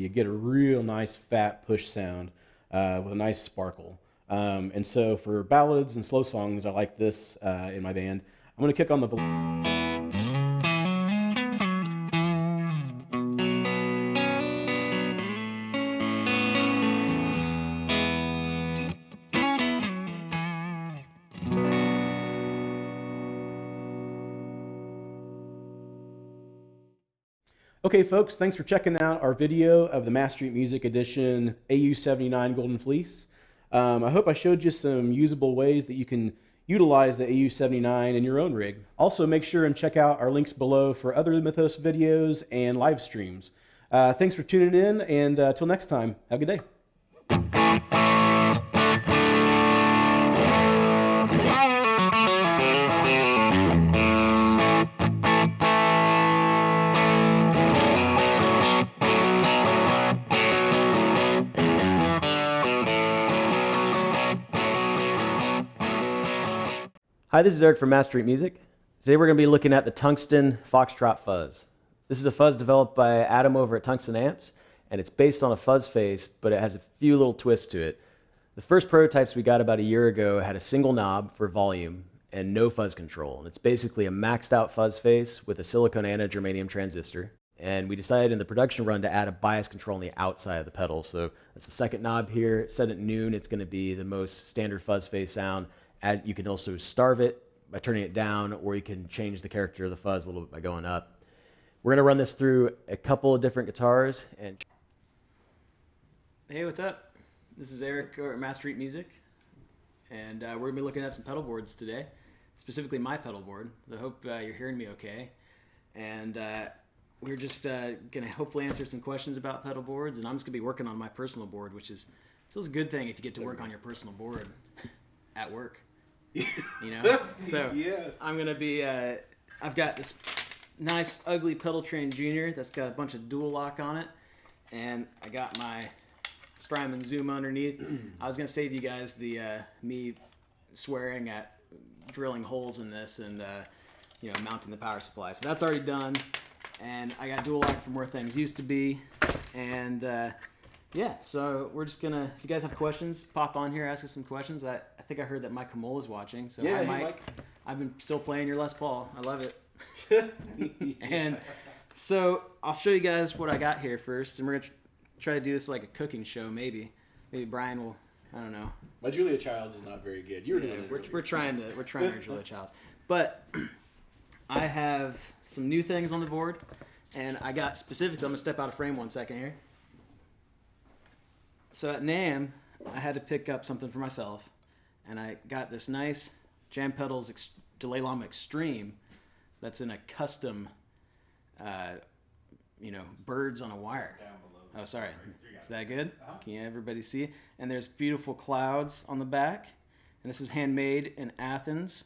you get a real nice fat push sound with a nice sparkle. And so for ballads and slow songs, I like this in my band. I'm going to kick on the Okay, folks, thanks for checking out our video of the Mass Street Music Edition AU79 Golden Fleece. I hope I showed you some usable ways that you can utilize the AU79 in your own rig. Also, make sure and check out our links below for other Mythos videos and live streams. Thanks for tuning in, and till next time, have a good day. Hi, this is Eric from Mass Street Music. Today we're going to be looking at the Tungsten Foxtrot Fuzz. This is a fuzz developed by Adam over at Tungsten Amps, and it's based on a fuzz face, but it has a few little twists to it. The first prototypes we got about a year ago had a single knob for volume and no fuzz control. And it's basically a maxed out fuzz face with a silicone and a germanium transistor. And we decided in the production run to add a bias control on the outside of the pedal. So that's the second knob here. Set at noon, it's going to be the most standard fuzz face sound. You can also starve it by turning it down, or you can change the character of the fuzz a little bit by going up. We're going to run this through a couple of different guitars. And hey, what's up? This is Eric over at Mass Street Music, and we're going to be looking at some pedal boards today, specifically my pedal board. So I hope you're hearing me okay. And we're just going to hopefully answer some questions about pedal boards, and I'm just going to be working on my personal board, which is still a good thing if you get to work on your personal board at work. You know, so yeah. I'm gonna be I've got this nice ugly pedal train junior that's got a bunch of dual lock on it, and I got my Strymon Zoom underneath. I was gonna save you guys the me swearing at drilling holes in this and you know, mounting the power supply, so that's already done. And I got dual lock from where things used to be, and yeah, so we're just gonna, if you guys have questions, pop on here, ask us some questions. I think I heard that Mike Kamola is watching, so yeah, hi hey, Mike. I've been still playing your Les Paul. I love it. And so I'll show you guys what I got here first, and we're gonna try to do this like a cooking show, maybe. Maybe Brian will, I don't know. My Julia Childs is not very good. You were doing it. We're trying our Julia Childs. But I have some new things on the board, and I got specifically, I'm gonna step out of frame 1 second here. So at NAMM, I had to pick up something for myself, and I got this nice Jam Pedals Delay Llama Extreme that's in a custom, you know, birds on a wire. Down below. Oh, sorry. Is that good? Can everybody see? And there's beautiful clouds on the back, and this is handmade in Athens.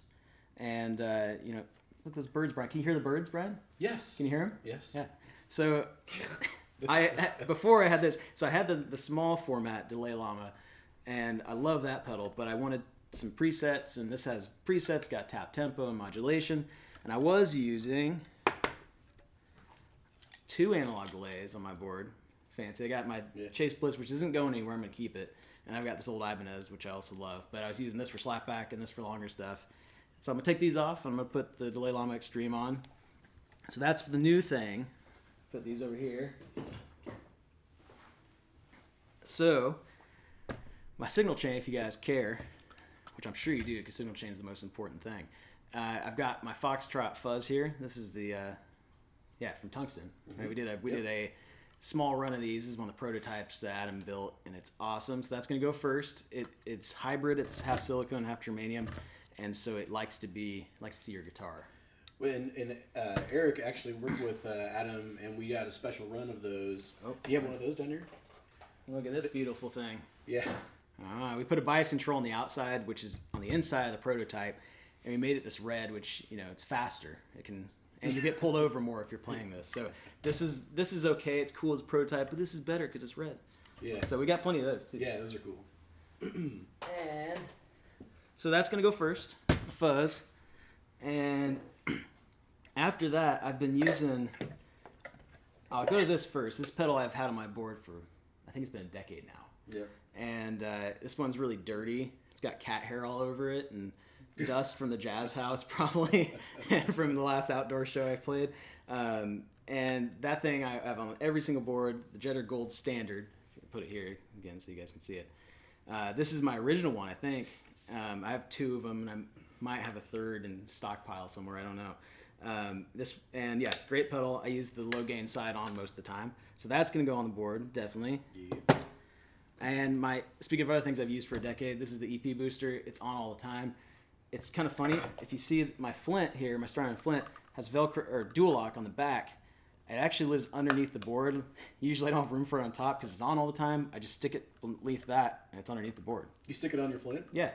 And, you know, look at those birds, Brian. Can you hear the birds, Brian? Yes. Can you hear them? Yes. Yeah. So before I had this, so I had the small format Delay Llama, and I love that pedal, but I wanted some presets, and this has presets, got tap tempo and modulation, and I was using 2 analog delays on my board. Fancy. I got my Chase Bliss, which isn't going anywhere. I'm going to keep it, and I've got this old Ibanez, which I also love, but I was using this for slapback and this for longer stuff. So I'm going to take these off, and I'm going to put the Delay Llama Extreme on. So that's the new thing. Put these over here. So, my signal chain, if you guys care, which I'm sure you do, because signal chain is the most important thing. I've got my Foxtrot Fuzz here. This is the, from Tungsten. Mm-hmm. Right, we did a small run of these. This is one of the prototypes that Adam built, and it's awesome. So that's going to go first. It's hybrid. It's half silicone, half germanium, and so it likes to see your guitar. And Eric actually worked with Adam, and we got a special run of those. Oh, do you have one of those down here? Look at this beautiful thing. Yeah. We put a bias control on the outside, which is on the inside of the prototype, and we made it this red, which, you know, it's faster. It can, and you get pulled over more if you're playing this. So this is okay. It's cool as a prototype, but this is better because it's red. Yeah. So we got plenty of those too. Yeah, those are cool. And so that's gonna go first, fuzz, and after that, I've been using I'll go to this first. This pedal I've had on my board for, I think it's been a decade now. Yep. And this one's really dirty. It's got cat hair all over it and dust from the jazz house probably, and from the last outdoor show I played. And that thing I have on every single board, the Jetter Gold Standard. Put it here again so you guys can see it. This is my original one, I think. I have two of them, and I might have a third in stockpile somewhere. I don't know. Yeah, great pedal. I use the low gain side on most of the time, so that's gonna go on the board definitely. Yep. And speaking of other things I've used for a decade, this is the EP booster. It's on all the time. It's kind of funny if you see my Flint here, my Strymon Flint has Velcro or dual lock on the back. It actually lives underneath the board. Usually I don't have room for it on top because it's on all the time. I just stick it beneath that, and it's underneath the board. You stick it on your Flint? Yeah.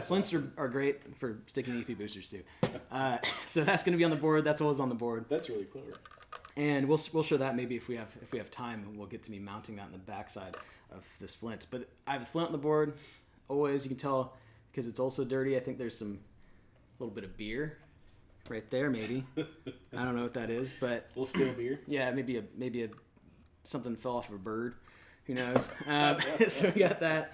Flints are great for sticking EP boosters too. So that's going to be on the board. That's always on the board. That's really clever. And we'll show that maybe if we have time, and we'll get to me mounting that on the backside of this Flint. But I have a Flint on the board. Always, you can tell because it's also dirty. I think there's a little bit of beer right there, maybe. I don't know what that is, but A little still beer. yeah, maybe a something fell off of a bird. Who knows? So we got that.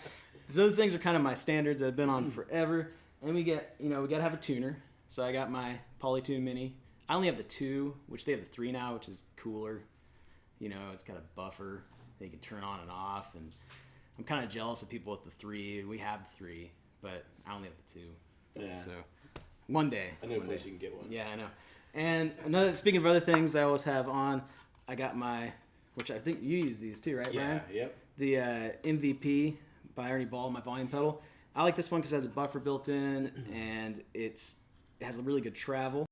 So those things are kind of my standards that have been on forever. And we got to have a tuner. So I got my Polytune Mini. I only have the 2, which they have the 3 now, which is cooler. It's got a buffer that you can turn on and off. And I'm kind of jealous of people with the 3. We have the 3, but I only have the 2. Yeah. So one day. I know a place you can get one. Yeah, I know. And speaking of other things I always have on, I got which I think you use these too, right, Yeah, Ryan? yep. The MVP by Ernie Ball, my volume pedal. I like this one because it has a buffer built in, and it has a really good travel.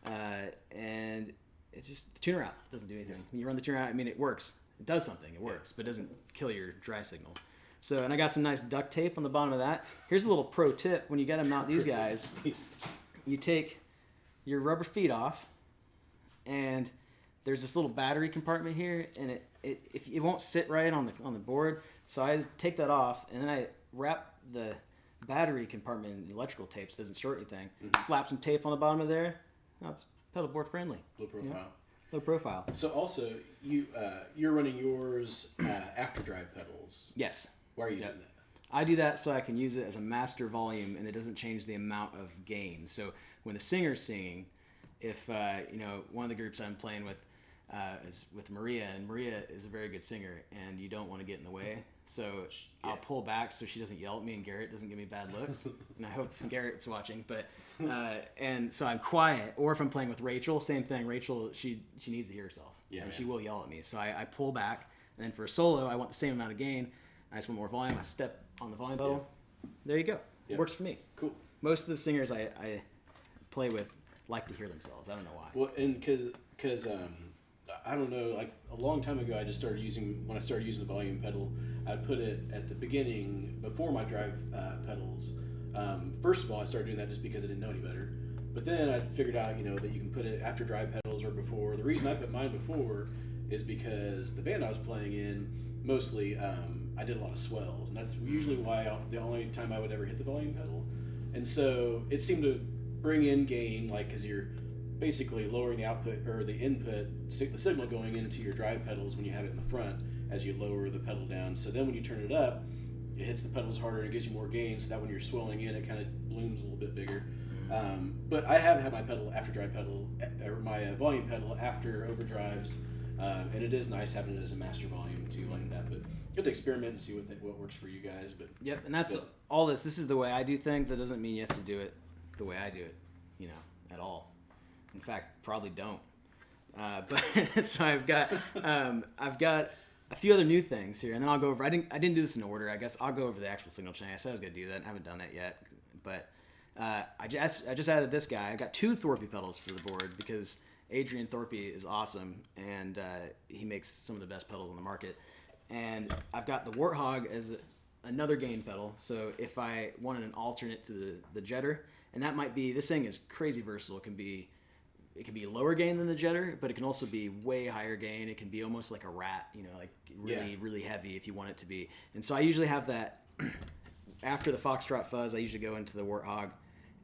And it's just the tuner out doesn't do anything. When you run the tuner out, it works. It does something. It works, but it doesn't kill your dry signal. So, and I got some nice duct tape on the bottom of that. Here's a little pro tip: when you got to mount these guys, you take your rubber feet off, and there's this little battery compartment here, and it won't sit right on the board. So I just take that off, and then I wrap the battery compartment in electrical tape so it doesn't short anything. Slap some tape on the bottom of there. Now it's pedalboard friendly. Low profile. Low profile. So also, you're running yours after drive pedals. Yes. Why are you doing that? I do that so I can use it as a master volume, and it doesn't change the amount of gain. So when the singer's singing, if one of the groups I'm playing with is with Maria, and Maria is a very good singer, and you don't want to get in the way. So I'll pull back so she doesn't yell at me and Garrett doesn't give me bad looks. And I hope Garrett's watching. But and so I'm quiet. Or if I'm playing with Rachel, same thing. Rachel, she needs to hear herself. Yeah, and yeah. she will yell at me. So I pull back. And then for a solo, I want the same amount of gain. I just want more volume. I step on the volume pedal. There you go. Yeah. It works for me. Cool. Most of the singers I play with like to hear themselves. I don't know why. Well, and because I don't know, like a long time ago, when I started using the volume pedal, I put it at the beginning before my drive pedals. First of all, I started doing that just because I didn't know any better. But then I figured out, that you can put it after drive pedals or before. The reason I put mine before is because the band I was playing in, mostly, I did a lot of swells, and that's usually the only time I would ever hit the volume pedal. And so it seemed to bring in gain, like, because you're basically lowering the output or the input, the signal going into your drive pedals when you have it in the front as you lower the pedal down. So then when you turn it up, it hits the pedals harder and it gives you more gain, so that when you're swelling in, it kind of blooms a little bit bigger. But I have had my pedal after drive pedal, or my volume pedal after overdrives, and it is nice having it as a master volume too, like that. But good to experiment and see what works for you guys. But yep, and that's all this. This is the way I do things. That doesn't mean you have to do it the way I do it, at all. In fact, probably don't. But so I've got a few other new things here, and then I'll go over. I didn't do this in order. I guess I'll go over the actual signal chain. I said I was gonna do that. I haven't done that yet, but I just added this guy. I got 2 Thorpe pedals for the board because Adrian Thorpe is awesome, and he makes some of the best pedals on the market. And I've got the Warthog as another gain pedal. So if I wanted an alternate to the Jetter, and that might be, this thing is crazy versatile. It can be lower gain than the Jetter, but it can also be way higher gain. It can be almost like a Rat, like really heavy if you want it to be. And so I usually have that after the Foxtrot Fuzz. I usually go into the Warthog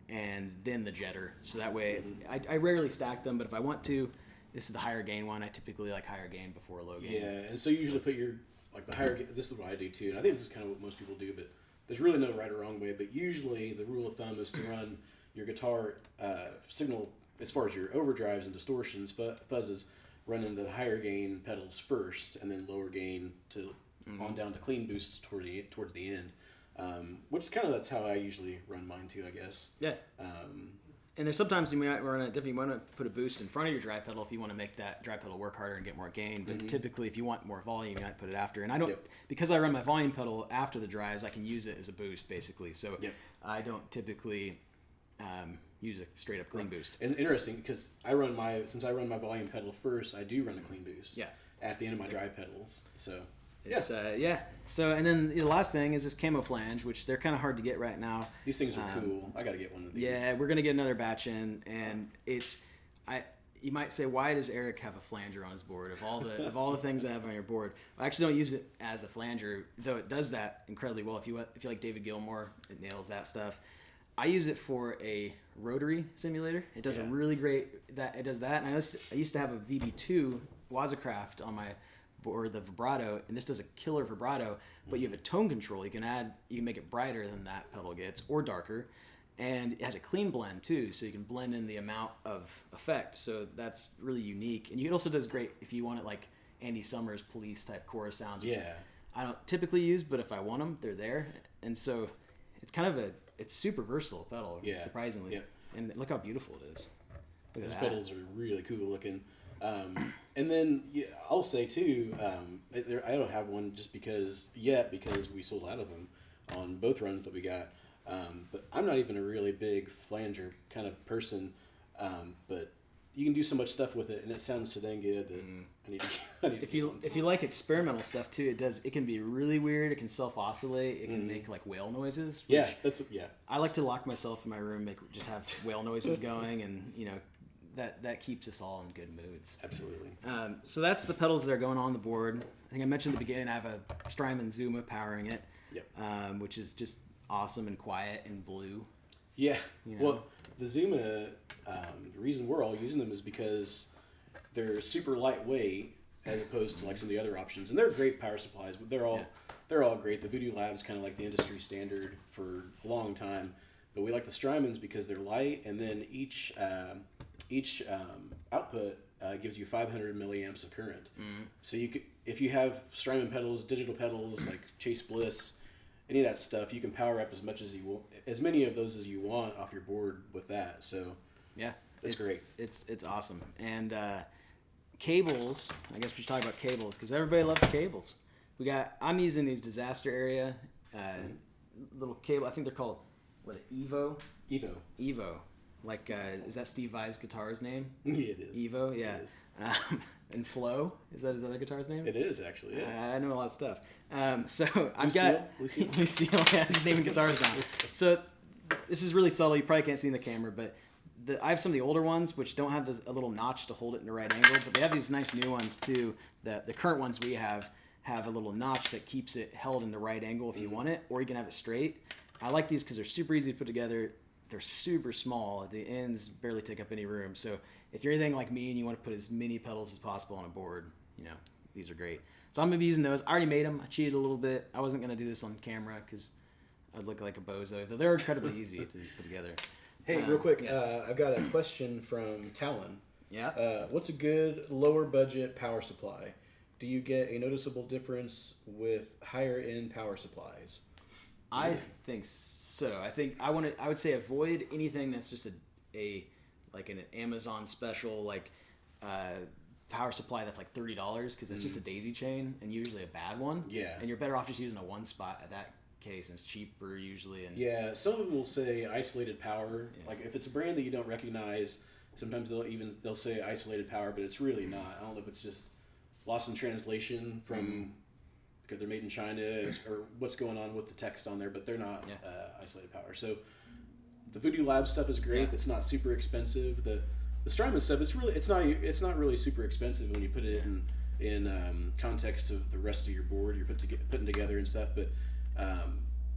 and then the Jetter. So that way, I rarely stack them, but if I want to, This is the higher gain one. I typically like higher gain before low gain. Yeah, and so you usually put your like the higher. This is what I do too, and I think this is kind of what most people do. But there's really no right or wrong way. But usually the rule of thumb is to run your guitar signal as far as your overdrives and distortions, fuzzes, run into the higher gain pedals first, and then lower gain to on down to clean boosts towards the end. Which is kind of that's how I usually run mine too, I guess. Yeah. And there's sometimes you might run it different. You want to put a boost in front of your dry pedal if you want to make that dry pedal work harder and get more gain. But typically, if you want more volume, you might put it after. And I don't, because I run my volume pedal after the dries, I can use it as a boost basically. So I don't typically use a straight up clean boost. And interesting because since I run my volume pedal first, I do run a clean boost. Yeah. At the end of my dry pedals, so. It's, So, and then the last thing is this camo flange, which they're kind of hard to get right now. These things are cool. I got to get one of these. Yeah, we're gonna get another batch in, and you might say, why does Eric have a flanger on his board? Of all the things I have on your board, I actually don't use it as a flanger, though it does that incredibly well. If you like David Gilmour, it nails that stuff. I use it for a rotary simulator. It does a really great it does that. And I used to have a VB2 Wazacraft on my board, the vibrato, and this does a killer vibrato. But you have a tone control. You can make it brighter than that pedal gets or darker, and it has a clean blend too, so you can blend in the amount of effect. So that's really unique. And it also does great if you want it like Andy Summers Police type chorus sounds. Which I don't typically use, but if I want them, they're there. And so it's kind of it's super versatile pedal, surprisingly. Yeah. And look how beautiful it is. These pedals are really cool looking. And then I'll say too, I don't have one just because we sold out of them on both runs that we got. But I'm not even a really big flanger kind of person. But you can do so much stuff with it, and it sounds so dang good that I need if you like experimental stuff too, it can be really weird. It can self-oscillate. It can make like whale noises. I like to lock myself in my room, just have whale noises going, and that keeps us all in good moods. Absolutely. So that's the pedals that are going on the board. I think I mentioned at the beginning I have a Strymon Zuma powering it, which is just awesome and quiet and blue. Yeah. Well, the Zuma, the reason we're all using them is because they're super lightweight as opposed to like some of the other options, and they're great power supplies. But they're all great. The Voodoo Lab's kind of like the industry standard for a long time, but we like the Strymons because they're light, and then each output gives you 500 milliamps of current. So if you have Strymon pedals, digital pedals like Chase Bliss, any of that stuff, you can power up as much as you want, as many of those as you want off your board with that. So it's great. It's awesome. And cables, I guess we should talk about cables because everybody loves cables. I'm using these Disaster Area little cable. I think they're called Evo. Like, is that Steve Vai's guitar's name? Yeah, it is. Evo, yeah. It is. And Flo, is that his other guitar's name? It is, actually, yeah. I know a lot of stuff. So I've got... Lucille, yeah, just naming guitars down. So this is really subtle. You probably can't see in the camera, but I have some of the older ones, which don't have a little notch to hold it in the right angle, but they have these nice new ones, too. The current ones we have a little notch that keeps it held in the right angle if you want it, or you can have it straight. I like these because they're super easy to put together. They're super small. The ends barely take up any room. So if you're anything like me and you want to put as many pedals as possible on a board, these are great. So I'm going to be using those. I already made them. I cheated a little bit. I wasn't going to do this on camera because I'd look like a bozo. Though they're incredibly easy to put together. Hey, real quick, I've got a question from Talon. Yeah. What's a good lower budget power supply? Do you get a noticeable difference with higher end power supplies? I think so. I think I would say avoid anything that's just like an Amazon special power supply that's like $30 because it's just a daisy chain and usually a bad one. Yeah. And you're better off just using a one spot at that case, and it's cheaper usually. And some of them will say isolated power. Yeah. Like if it's a brand that you don't recognize, sometimes they'll say isolated power, but it's really not. I don't know if it's just lost in translation from because they're made in China or what's going on with the text on there, but they're not isolated power. So the Voodoo Lab stuff is great. It's not super expensive. The Strymon stuff, it's not really super expensive when you put it in context of the rest of your board you're putting together and stuff. But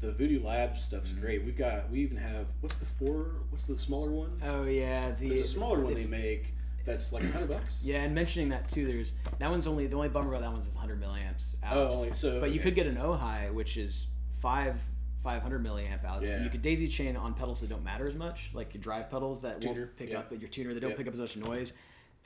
the Voodoo Lab stuff is great. We even have what's the smaller one? Oh yeah, the smaller one they make. That's like $100. Yeah, and mentioning that too, the only bummer about that one is it's 100 milliamps out. Oh, only so. But you could get an Ojai, which is 500 milliamp outs. Yeah. You could daisy chain on pedals that don't matter as much, like your drive pedals that Tuner, won't pick yeah. up, your tuner that don't Yeah. pick up as much noise.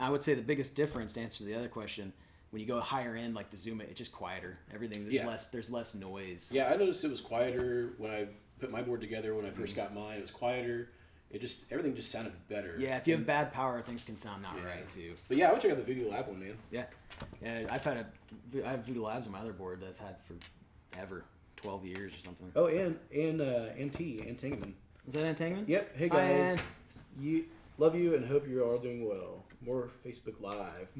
I would say the biggest difference, to answer the other question, when you go higher end like the Zuma, it's just quieter. Everything there's less noise. Yeah, I noticed it was quieter when I put my board together when I first got mine. It was quieter. Everything just sounded better. Yeah, if you have bad power, things can sound not right too. But yeah, I would check out the Voodoo Lab one, man. Yeah, I have Voodoo Labs on my other board that I've had for ever, 12 years or something. Oh, and Antingaman. Is that Antangan? Yep. Hey Hi, guys, Ann. love you and hope you're all doing well. More Facebook Live,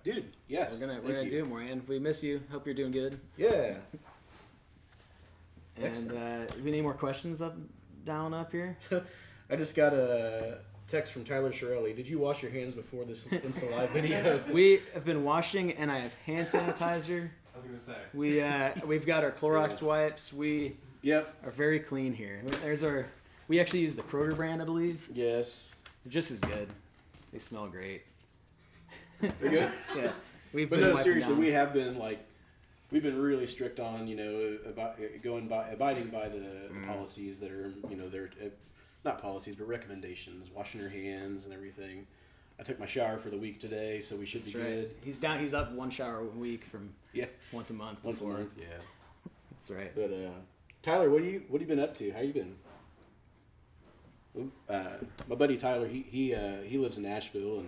dude. Yes, We're gonna do it more, Ann. We miss you. Hope you're doing good. Yeah. And we need more questions down up here. I just got a text from Tyler Shirelli. Did you wash your hands before this Insta Live video? We have been washing, and I have hand sanitizer. I was gonna say. We've got our Clorox wipes. We Yep. are very clean here. We actually use the Kroger brand, I believe. Yes. They're just as good. They smell great. They're good. Yeah. But no, seriously, we've been really strict on abiding by the policies that are they're not policies but recommendations, washing your hands and everything. I took my shower for the week today, so we should be good. He's up one shower a week from once a month. Once a month, yeah. That's right. But Tyler, what have you been up to? How you been? My buddy Tyler, he lives in Nashville,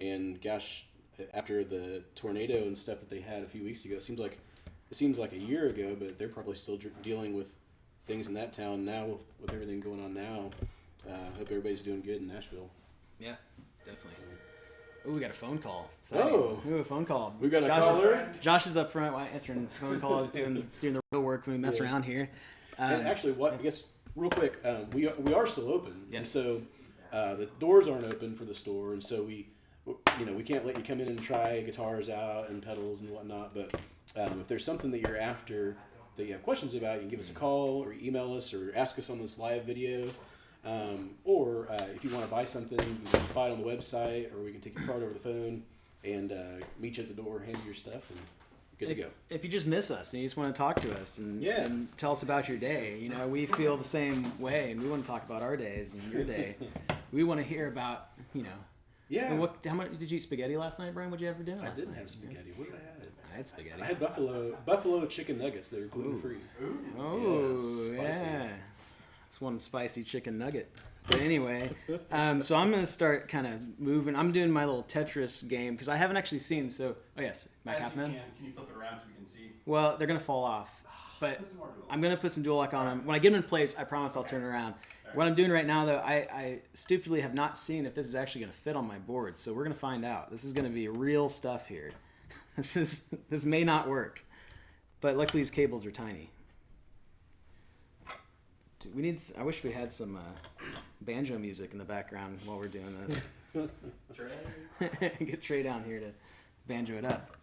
and gosh, after the tornado and stuff that they had a few weeks ago, it seems like a year ago, but they're probably still dealing with things in that town now with everything going on now. Hope everybody's doing good in Nashville. Yeah, definitely. Oh, we got a phone call. Oh. We have a phone call. We got a caller? Josh is up front answering phone calls, doing the real work when we mess around here. And actually, I guess real quick, we are still open. Yes. And so the doors aren't open for the store, and so we can't let you come in and try guitars out and pedals and whatnot. But if there's something that you're after that you have questions about, you can give us a call or email us or ask us on this live video. Or if you want to buy something, you can buy it on the website, or we can take your card over the phone and meet you at the door, hand you your stuff, and good to go. If you just miss us and you just want to talk to us and tell us about your day, we feel the same way, and we want to talk about our days and your day. We want to hear about, Yeah. And how much did you eat spaghetti last night, Brian? What'd you have for dinner last night? I didn't have spaghetti. What did I have? I had spaghetti. I had buffalo chicken nuggets. They were gluten free. Oh, spicy. yeah. That's one spicy chicken nugget. But anyway, so I'm going to start kind of moving. I'm doing my little Tetris game because I haven't actually seen. So, yes, Mac Halfman. Can you flip it around so we can see? Well, they're going to fall off. But I'm going to put some dual lock on them. When I get them in place, I promise I'll turn around. What I'm doing right now, though, I stupidly have not seen if this is actually going to fit on my board. So we're going to find out. This is going to be real stuff here. This may not work. But luckily these cables are tiny. Dude, I wish we had some banjo music in the background while we're doing this. Get Trey down here to banjo it up.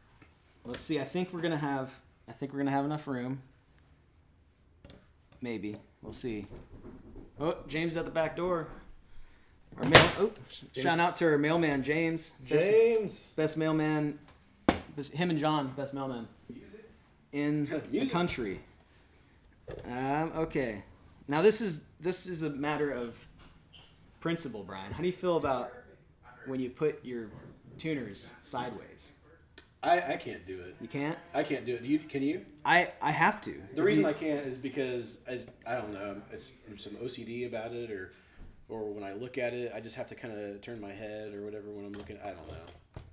Let's see. I think we're gonna have enough room. Maybe. We'll see. Oh, James is at the back door. Shout out to our mailman, James. Best mailman. Him and John, best mailman in the country. Okay. Now this is a matter of principle, Brian. How do you feel about when you put your tuners sideways? I can't do it. You can't? I can't do it. Can you? I have to. The reason I can't is because I don't know. It's some OCD about it, or when I look at it, I just have to kind of turn my head or whatever when I'm looking. I don't know.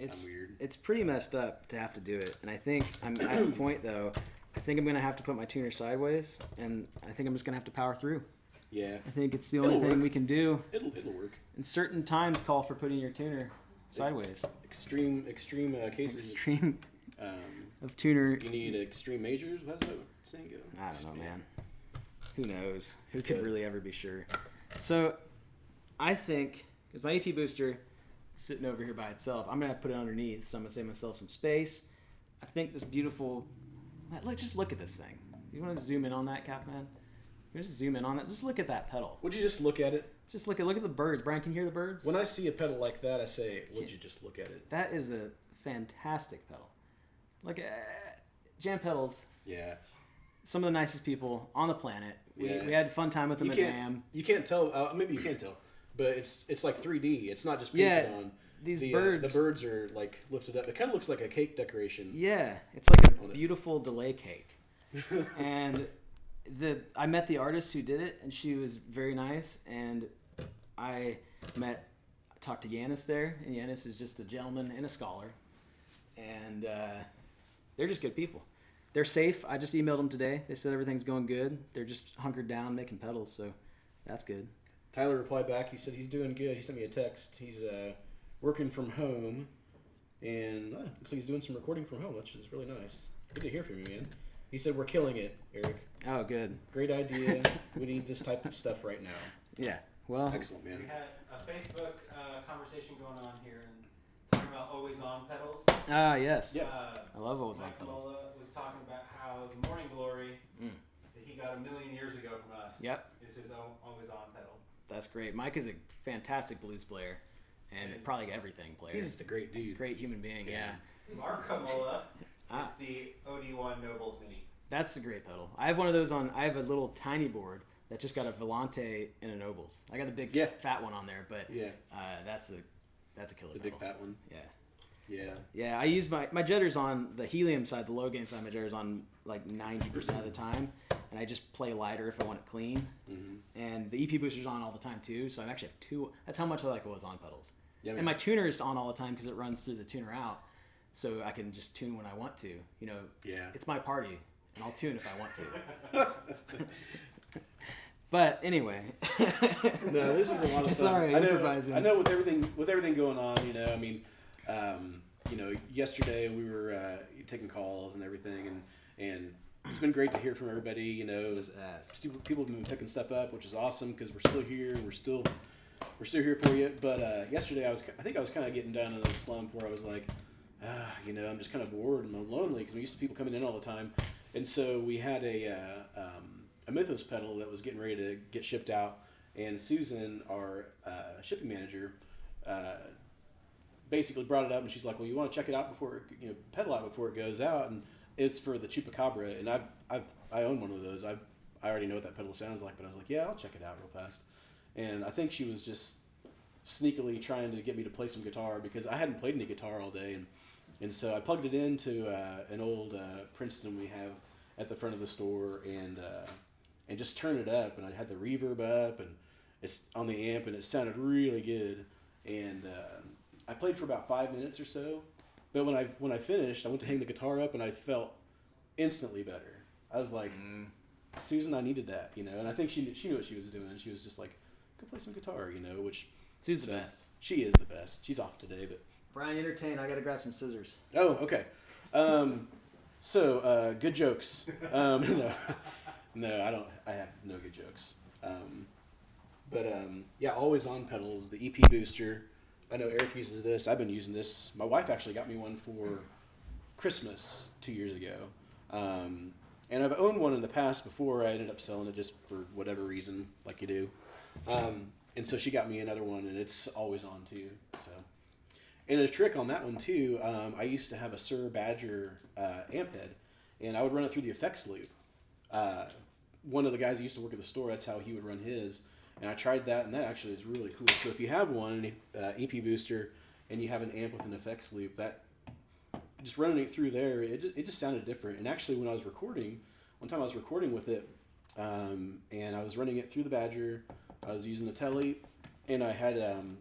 I'm weird. It's pretty messed up to have to do it, and I think I'm at a point though. I think I'm gonna have to put my tuner sideways, and I think I'm just gonna have to power through. Yeah. I think it's the only thing we can do. It'll work. And certain times call for putting your tuner sideways. Extreme cases. Extreme of tuner. You need extreme majors. How does that saying go? I don't know, man. Who knows? Who could really ever be sure? So, I think because my EP booster is sitting over here by itself, I'm gonna have to put it underneath. So I'm gonna save myself some space. I think this beautiful. Just look at this thing. You want to zoom in on that, Capman? Just zoom in on that. Just look at that pedal. Would you just look at it? Just look at the birds. Brian, can you hear the birds? When I see a pedal like that, I say, would you just look at it? That is a fantastic pedal. Like jam pedals. Yeah. Some of the nicest people on the planet. We Yeah. had a fun time with them at NAMM. You can't tell. Maybe you can tell, but it's like 3D. It's not just painted on. These the birds. The birds are like lifted up. It kind of looks like a cake decoration. Yeah, it's like a beautiful delay cake. And I met the artist who did it, and she was very nice. And I talked to Yanis there, and Yanis is just a gentleman and a scholar. And they're just good people. They're safe. I just emailed them today. They said everything's going good. They're just hunkered down making pedals, so that's good. Tyler replied back. He said he's doing good. He sent me a text. He's working from home, and looks like he's doing some recording from home, which is really nice. Good to hear from you, man. He said, we're killing it, Eric. Oh, good. Great idea. We need this type of stuff right now. Yeah. Well, excellent, man. We had a Facebook conversation going on here and talking about always on pedals. Yes. Yep. I love always on Mike pedals. Mola was talking about how the Morning Glory that he got 1,000,000 years ago from us is his own always on pedal. That's great. Mike is a fantastic blues player and probably everything player. He's just a great dude. Great human being, yeah. Marco Mola is the OD1 Nobles Mini. That's a great pedal. I have one of those I have a little tiny board that just got a Volante and a Nobles. I got the big fat one on there, but that's a killer The pedal. big fat one. Yeah. Yeah. Yeah, I use my jetter's on the helium side, the low gain side. My jetter's on like 90% of the time, and I just play lighter if I want it clean. Mm-hmm. And the EP booster's on all the time too, so I actually have two. That's how much I like what was on pedals. Yeah, and my tuner is on all the time because it runs through the tuner out, so I can just tune when I want to. You know, it's my party, and I'll tune if I want to. But anyway, no, this is a lot of fun. Sorry, improvising. I know with everything going on, you know, I mean, yesterday we were taking calls and everything, and it's been great to hear from everybody. You know, people have been picking stuff up, which is awesome because we're still here and we're still here for you. But yesterday I think I was kind of getting down in a slump where I was like, I'm just kind of bored and I'm lonely because I'm used to people coming in all the time, and so we had a Mythos pedal that was getting ready to get shipped out, and Susan, our shipping manager, basically brought it up, and she's like, "Well, you want to check it out before pedal out before it goes out?" And it's for the Chupacabra, and I own one of those. I already know what that pedal sounds like, but I was like, "Yeah, I'll check it out real fast." And I think she was just sneakily trying to get me to play some guitar because I hadn't played any guitar all day, and so I plugged it into an old Princeton we have at the front of the store, and just turned it up, and I had the reverb up, and it's on the amp, and it sounded really good. And I played for about 5 minutes or so, but when I finished, I went to hang the guitar up, and I felt instantly better. I was like, Susan, I needed that, and I think she knew what she was doing. She was just like, go play some guitar, which Susan's the best. She is the best. She's off today, but Brian, entertain. I gotta grab some scissors. Oh, okay. So good jokes. No, I don't. I have no good jokes. Always on pedals. The EP booster. I know Eric uses this. I've been using this. My wife actually got me one for Christmas 2 years ago. And I've owned one in the past before. I ended up selling it just for whatever reason, like you do. And so she got me another one, and it's always on too. So, and a trick on that one too. I used to have a Sir Badger amp head, and I would run it through the effects loop. One of the guys who used to work at the store, that's how he would run his. And I tried that, and that actually is really cool. So if you have one, EP booster, and you have an amp with an effects loop, that just running it through there, it just sounded different. And actually, when I was recording, one time I was recording with it, and I was running it through the Badger. I was using a Tele, and I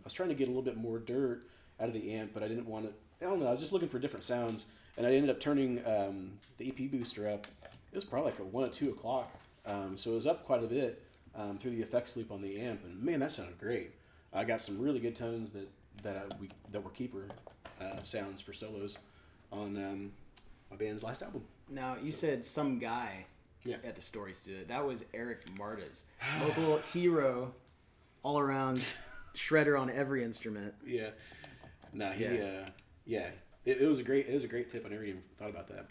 was trying to get a little bit more dirt out of the amp, but I didn't want it. I don't know. I was just looking for different sounds, and I ended up turning the EP booster up. It was probably like 1 or 2 o'clock. So it was up quite a bit through the effects loop on the amp, and man, that sounded great. I got some really good tones that were keeper sounds for solos on my band's last album. Now you said some guy at the store used to do it. That was Eric Martas, local hero, all around shredder on every instrument. Yeah, no, it was a great tip. I never even thought about that.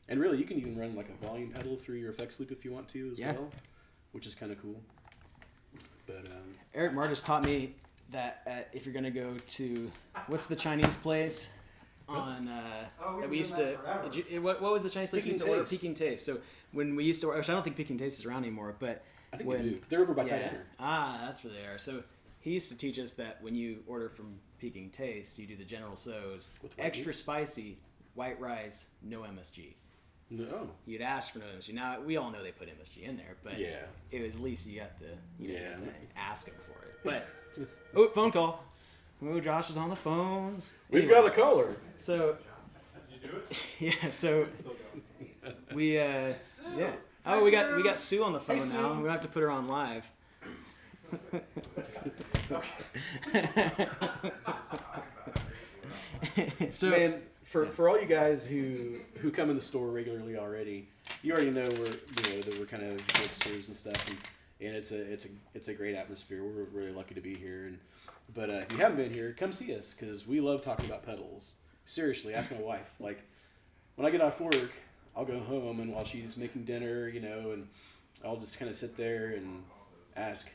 And really, you can even run like a volume pedal through your effects loop if you want to as well. which is kind of cool. But Eric Martis taught me that if you're gonna go to what's the Chinese place on that we used to what was the Chinese place we used to order? Peking Taste. So when we used to order, which I don't think Peking Taste is around anymore, but I think they do. They're over by Tiger. That's where they are. So he used to teach us that when you order from Peking Taste, you do the General Tso's, extra spicy, white rice, no MSG. No. You'd ask for no MSG. Now we all know they put MSG in there, but it was at least you got you had to ask them for it. But phone call. Oh, Josh is on the phones. We've got a caller. So Did you do it? yeah, so we Oh, we got Sue on the phone now. We're gonna have to put her on live. So man, for all you guys who come in the store regularly already, you already know that we're kind of tricksters and stuff, and it's a great atmosphere. We're really lucky to be here. But if you haven't been here, come see us because we love talking about pedals. Seriously, ask my wife. Like when I get off work, I'll go home, and while she's making dinner, and I'll just kind of sit there and ask,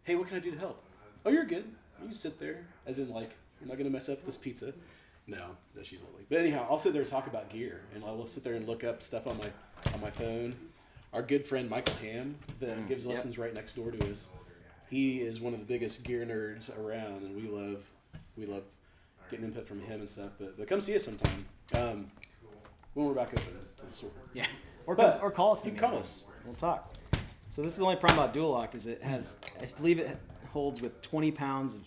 "Hey, what can I do to help?" "Oh, you're good. You can sit there," as in like you're not gonna mess up this pizza. No, she's lovely. But anyhow, I'll sit there and talk about gear, and I'll sit there and look up stuff on my phone. Our good friend Michael Ham, that gives lessons right next door to us, he is one of the biggest gear nerds around, and we love getting input from him and stuff. But come see us sometime when we're back open to the store. Yeah, or call us. You can call us. We'll talk. So this is the only problem about Dual Lock is it has, I believe it holds with 20 pounds of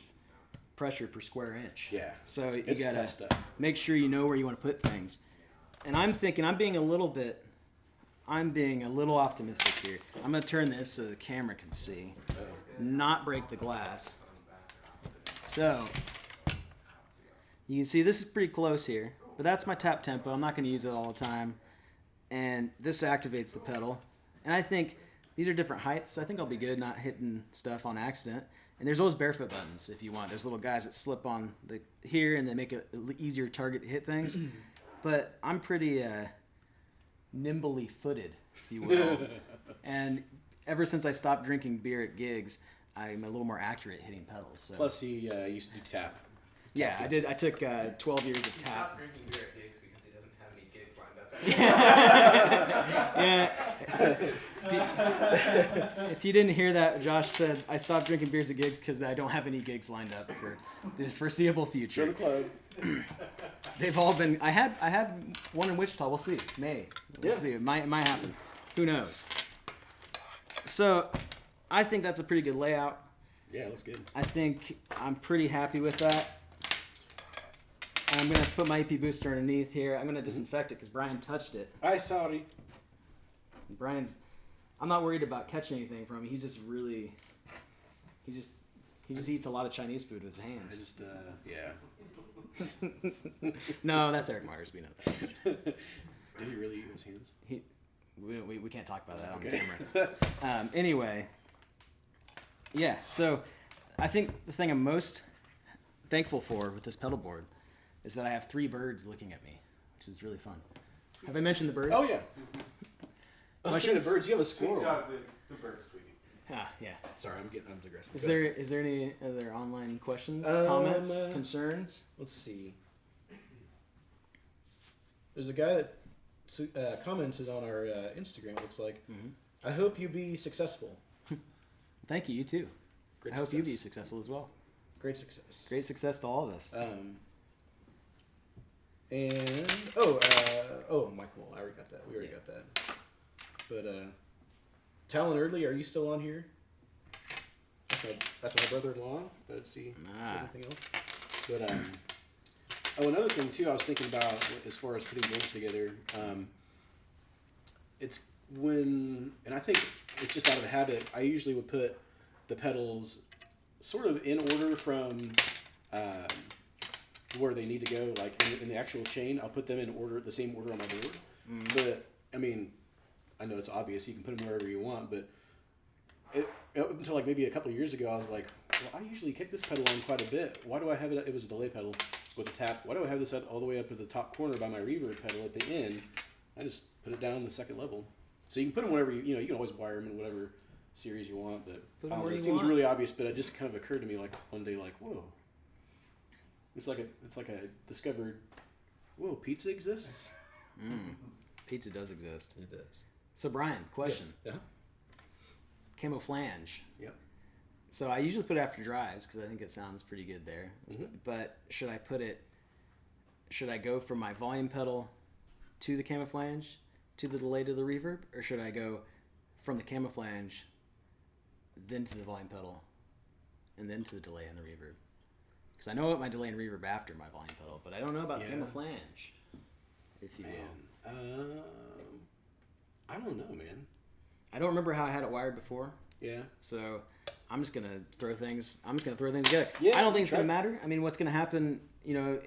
pressure per square inch. Yeah. So you It's gotta tough stuff. make sure you know where you want to put things. And I'm thinking I'm being a little optimistic here. I'm gonna turn this so the camera can see, not break the glass. So you can see this is pretty close here, but that's my tap tempo. I'm not gonna use it all the time. And this activates the pedal. And I think these are different heights, so I think I'll be good not hitting stuff on accident. And there's always barefoot buttons if you want. There's little guys that slip on here and they make it easier target to hit things. But I'm pretty nimbly footed, if you will. And ever since I stopped drinking beer at gigs, I'm a little more accurate at hitting pedals. So. Plus, he used to do tap. Yeah, I did. I took 12 years of tap. Stop drinking beer at gigs because he doesn't have any gigs lined up. Yeah. If you didn't hear that, Josh said I stopped drinking beers at gigs because I don't have any gigs lined up for the foreseeable future. Join the club. They've all been. I had one in Wichita. We'll see. May. We'll see. It might happen. Who knows? So, I think that's a pretty good layout. Yeah, that's good. I think I'm pretty happy with that. I'm gonna put my EP booster underneath here. I'm gonna disinfect it because Brian touched it. Hi, sorry. Brian's. I'm not worried about catching anything from him. He's just really. He just eats a lot of Chinese food with his hands. I just yeah. No, that's Eric Myers. We know that. Did he really eat his hands? We can't talk about that on camera. Anyway, yeah. So, I think the thing I'm most thankful for with this pedal board is that I have 3 birds looking at me, which is really fun. Have I mentioned the birds? Oh yeah. Speaking of birds, you have a squirrel. Yeah, the bird's tweeting. Yeah. Sorry, I'm digressing. Is there any other online questions, comments, concerns? Let's see. There's a guy that commented on our Instagram. It looks like. Mm-hmm. I hope you be successful. Thank you. You too. Great I hope you success. be successful as well. Great success. Great success to all of us. And Michael, I already got that. We already got that. But Talon Early, are you still on here? That's my brother-in-law. But let's see anything else. But another thing too, I was thinking about as far as putting boards together. It's when, and I think it's just out of habit. I usually would put the pedals sort of in order from where they need to go, like in the actual chain. I'll put them in order, the same order on my board. But I mean, I know it's obvious. You can put them wherever you want, but up until like maybe a couple of years ago, I was like, well, I usually kick this pedal on quite a bit. Why do I have it? It was a delay pedal with a tap. Why do I have this all the way up to the top corner by my reverb pedal at the end? I just put it down in the second level. So you can put them wherever you can always wire them in whatever series you want. But Put I them don't know, where it you seems want. really obvious. But it just kind of occurred to me like one day, like, whoa, it's like I discovered, whoa, pizza exists. Pizza does exist. It does. So Brian, question. Yes. Camouflage. Yep. So I usually put it after drives because I think it sounds pretty good there. But should I go from my volume pedal to the camouflage, to the delay to the reverb, or should I go from the camouflage, then to the volume pedal, and then to the delay and the reverb? Because I know what my delay and reverb after my volume pedal, but I don't know about camouflage, if you will. I don't know, man. I don't remember how I had it wired before. Yeah. So I'm just gonna throw things. Together. Yeah, I don't think it's gonna try. matter. I mean, what's gonna happen? You know,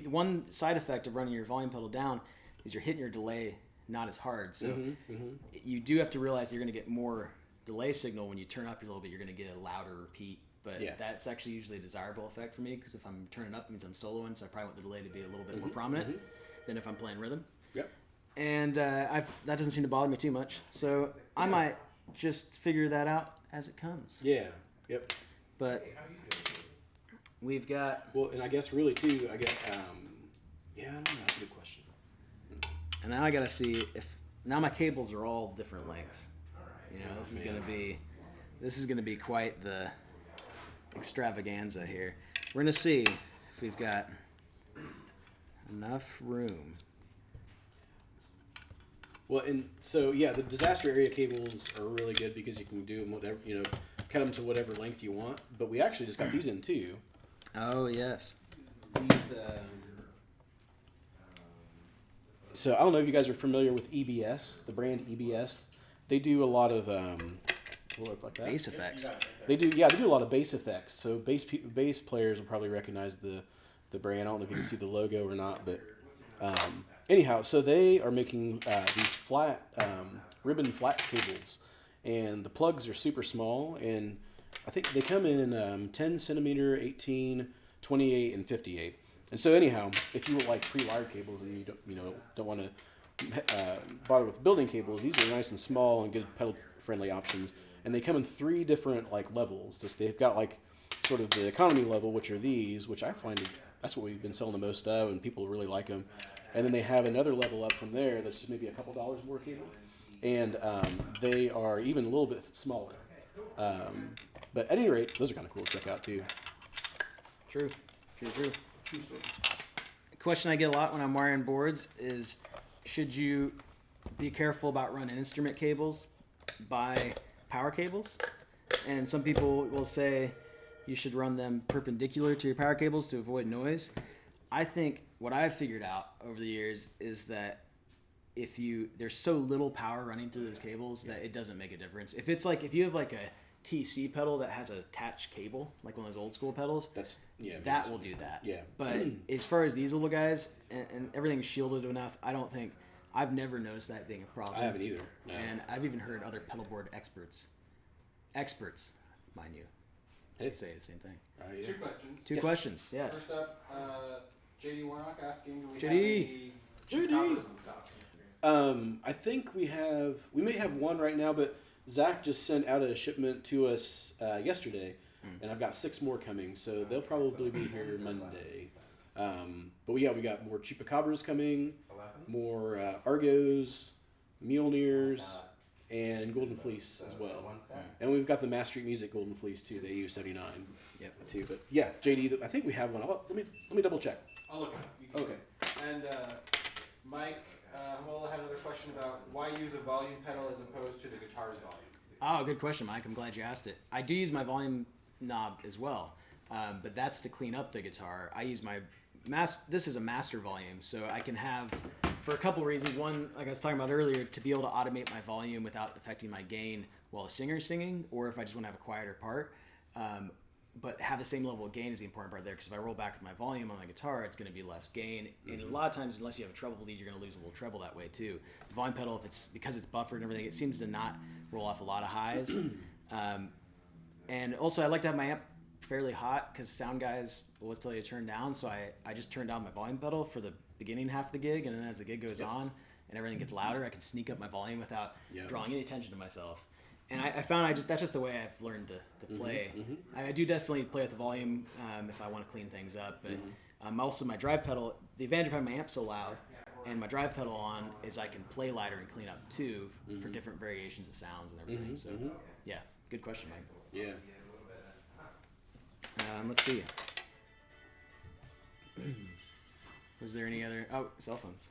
one side effect of running your volume pedal down is you're hitting your delay not as hard. So you do have to realize you're gonna get more delay signal when you turn up a little bit. You're gonna get a louder repeat. But that's actually usually a desirable effect for me because if I'm turning up, it means I'm soloing. So I probably want the delay to be a little bit more prominent than if I'm playing rhythm. Yep. And that doesn't seem to bother me too much. So I might just figure that out as it comes. Yeah. Yep. But we've got... Well, and I guess really too, I guess, yeah, I don't know. That's a good question. And now I got to see if... Now my cables are all different lengths. You know, this is going to be quite the extravaganza here. We're going to see if we've got enough room. Well, and so yeah, the disaster area cables are really good because you can do them whatever, you know, cut them to whatever length you want. But we actually just got these in too. Oh yes. These. So I don't know if you guys are familiar with EBS, the brand EBS. They do a lot of look like that. Bass effects. They do, yeah, they do a lot of bass effects. So bass players will probably recognize the brand. I don't know if you can see the logo or not, but anyhow, so they are making these flat ribbon flat cables, and the plugs are super small, and I think they come in 10 centimeter, 18, 28, and 58. And so anyhow, if you like pre-wired cables and you don't want to bother with building cables, these are nice and small and good pedal friendly options. And they come in 3 different like levels. So they've got like sort of the economy level, which are these, which I find that's what we've been selling the most of, and people really like them. And then they have another level up from there that's maybe a couple dollars more cable, and they are even a little bit smaller. But at any rate, those are kind of cool to check out too. True. A question I get a lot when I'm wiring boards is, should you be careful about running instrument cables by power cables? And some people will say you should run them perpendicular to your power cables to avoid noise. I think what I've figured out over the years is that there's so little power running through those cables that it doesn't make a difference. If you have like a TC pedal that has an attached cable, like one of those old school pedals, that will do that. Yeah. But as far as these little guys and everything's shielded enough, I've never noticed that being a problem. I haven't either. No. And I've even heard other pedalboard experts, mind you, say the same thing. Two questions. Two questions, yes. First up, JD Warnock asking, do we JD. have any covers and stuff? I think we may have one right now, but Zach just sent out a shipment to us yesterday, and I've got 6 more coming, so they'll probably be here Monday. But we got more Chupacabras coming, more Argos, Mjolnirs, and Golden Fleece as well. And we've got the Mass Street Music Golden Fleece too, the AU79 too. But yeah, JD, I think we have one. Let me double check. I'll look it up. Okay. And Mike Hamola had another question about why use a volume pedal as opposed to the guitar's volume. Oh, good question, Mike. I'm glad you asked it. I do use my volume knob as well, but that's to clean up the guitar. I use my this is a master volume, so I can have, for a couple reasons. One, like I was talking about earlier, to be able to automate my volume without affecting my gain while a singer's singing, or if I just want to have a quieter part. But have the same level of gain is the important part there, because if I roll back with my volume on my guitar, it's going to be less gain. And a lot of times, unless you have a treble lead, you're going to lose a little treble that way too. The volume pedal, because it's buffered and everything, it seems to not roll off a lot of highs. And also, I like to have my amp fairly hot, because sound guys will always tell you to turn down. So I just turn down my volume pedal for the beginning half of the gig, and then as the gig goes on and everything gets louder, I can sneak up my volume without drawing any attention to myself. And I found that's just the way I've learned to play. I do definitely play with the volume if I want to clean things up. But also my drive pedal, the advantage of having my amp so loud and my drive pedal on is I can play lighter and clean up too for different variations of sounds and everything. So yeah, good question, Mike. Yeah. Let's see. Was there any other? Oh, cell phones.